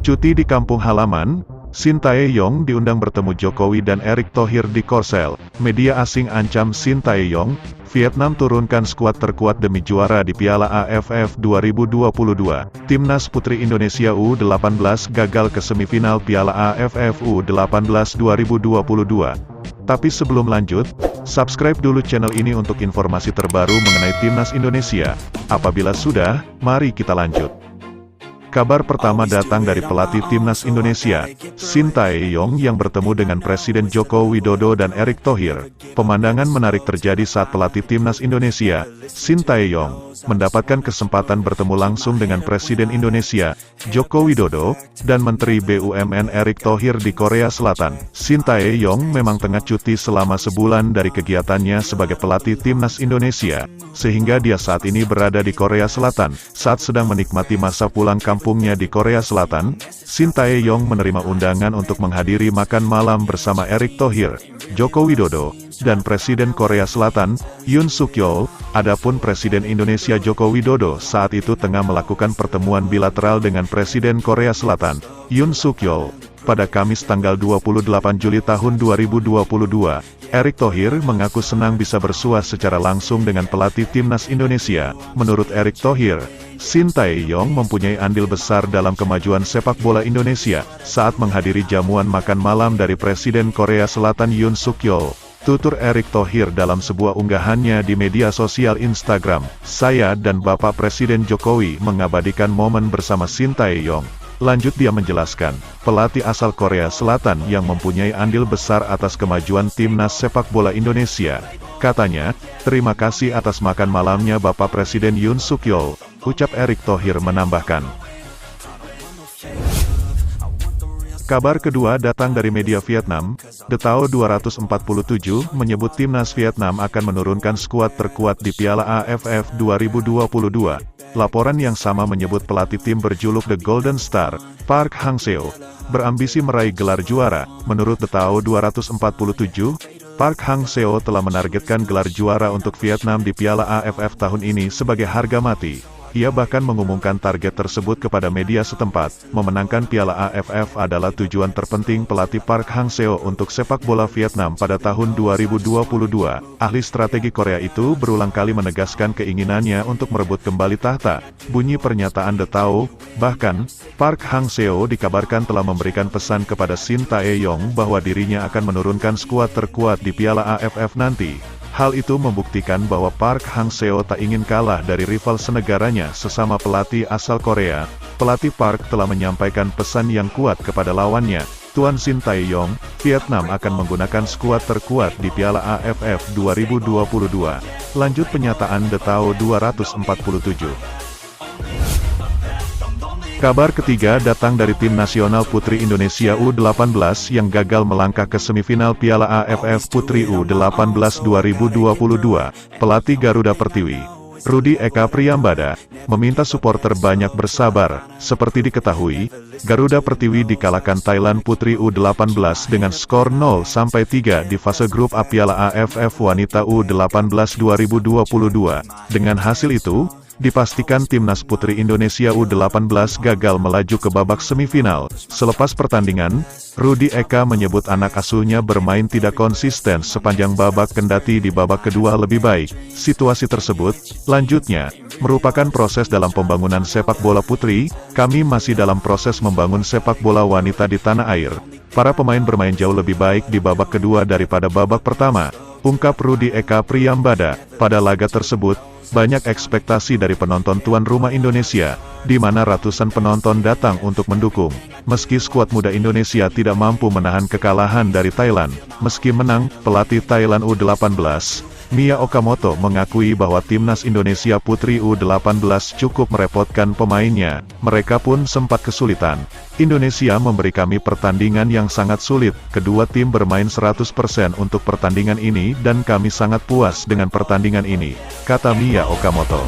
Cuti di kampung halaman, Shin Tae-yong diundang bertemu Jokowi dan Erick Thohir di Korsel. Media asing ancam Shin Tae-yong, Vietnam turunkan skuad terkuat demi juara di Piala AFF 2022. Timnas Putri Indonesia U18 gagal ke semifinal Piala AFF U18 2022. Tapi sebelum lanjut, subscribe dulu channel ini untuk informasi terbaru mengenai Timnas Indonesia. Apabila sudah, mari kita lanjut. Kabar pertama datang dari pelatih Timnas Indonesia, Shin Tae-yong yang bertemu dengan Presiden Joko Widodo dan Erick Thohir. Pemandangan menarik terjadi saat pelatih Timnas Indonesia, Shin Tae-yong, mendapatkan kesempatan bertemu langsung dengan Presiden Indonesia, Joko Widodo, dan Menteri BUMN Erick Thohir di Korea Selatan. Shin Tae-yong memang tengah cuti selama sebulan dari kegiatannya sebagai pelatih Timnas Indonesia, sehingga dia saat ini berada di Korea Selatan. Saat sedang menikmati masa pulang kampungnya di Korea Selatan, Shin Tae-yong menerima undangan untuk menghadiri makan malam bersama Erick Thohir, Joko Widodo, dan Presiden Korea Selatan, Yoon Suk Yeol. Adapun Presiden Indonesia Joko Widodo saat itu tengah melakukan pertemuan bilateral dengan Presiden Korea Selatan, Yoon Suk Yeol. Pada Kamis tanggal 28 Juli tahun 2022, Erick Thohir mengaku senang bisa bersua secara langsung dengan pelatih Timnas Indonesia. Menurut Erick Thohir, Shin Tae-yong mempunyai andil besar dalam kemajuan sepak bola Indonesia saat menghadiri jamuan makan malam dari Presiden Korea Selatan Yoon Suk Yeol. Tutur Erick Thohir dalam sebuah unggahannya di media sosial Instagram, "Saya dan Bapak Presiden Jokowi mengabadikan momen bersama Shin Tae-yong." Lanjut dia menjelaskan, pelatih asal Korea Selatan yang mempunyai andil besar atas kemajuan timnas sepak bola Indonesia. Katanya, "Terima kasih atas makan malamnya Bapak Presiden Yoon Suk Yeol," ucap Erick Thohir menambahkan. Kabar kedua datang dari media Vietnam. The Tao 247 menyebut timnas Vietnam akan menurunkan skuad terkuat di Piala AFF 2022. Laporan yang sama menyebut pelatih tim berjuluk The Golden Star, Park Hang-seo, berambisi meraih gelar juara. Menurut The Tao 247, Park Hang-seo telah menargetkan gelar juara untuk Vietnam di Piala AFF tahun ini sebagai harga mati. Ia bahkan mengumumkan target tersebut kepada media setempat. Memenangkan Piala AFF adalah tujuan terpenting pelatih Park Hang-seo untuk sepak bola Vietnam pada tahun 2022. Ahli strategi Korea itu berulang kali menegaskan keinginannya untuk merebut kembali tahta, bunyi pernyataan The Tao. Bahkan, Park Hang-seo dikabarkan telah memberikan pesan kepada Shin Tae-yong bahwa dirinya akan menurunkan skuad terkuat di Piala AFF nanti. Hal itu membuktikan bahwa Park Hang-seo tak ingin kalah dari rival senegaranya sesama pelatih asal Korea. Pelatih Park telah menyampaikan pesan yang kuat kepada lawannya, Tuan Shin Tae-yong, Vietnam akan menggunakan skuad terkuat di Piala AFF 2022. Lanjut pernyataan The Tao 247. Kabar ketiga datang dari tim nasional Putri Indonesia U18 yang gagal melangkah ke semifinal Piala AFF Putri U18 2022. Pelatih Garuda Pertiwi, Rudi Eka Priyambada, meminta supporter banyak bersabar. Seperti diketahui, Garuda Pertiwi dikalahkan Thailand Putri U18 dengan skor 0-3 di fase grup A Piala AFF Wanita U18 2022. Dengan hasil itu, dipastikan timnas Putri Indonesia U18 gagal melaju ke babak semifinal. Selepas pertandingan, Rudi Eka menyebut anak asuhnya bermain tidak konsisten sepanjang babak kendati di babak kedua lebih baik. Situasi tersebut, lanjutnya, merupakan proses dalam pembangunan sepak bola putri. Kami masih dalam proses membangun sepak bola wanita di tanah air. Para pemain bermain jauh lebih baik di babak kedua daripada babak pertama, ungkap Rudi Eka Priyambada. Pada laga tersebut, banyak ekspektasi dari penonton tuan rumah Indonesia, di mana ratusan penonton datang untuk mendukung. Meski skuad muda Indonesia tidak mampu menahan kekalahan dari Thailand, meski menang, pelatih Thailand U18, Mia Okamoto mengakui bahwa timnas Indonesia Putri U18 cukup merepotkan pemainnya. Mereka pun sempat kesulitan. Indonesia memberi kami pertandingan yang sangat sulit. Kedua tim bermain 100% untuk pertandingan ini dan kami sangat puas dengan pertandingan ini, kata Mia Okamoto.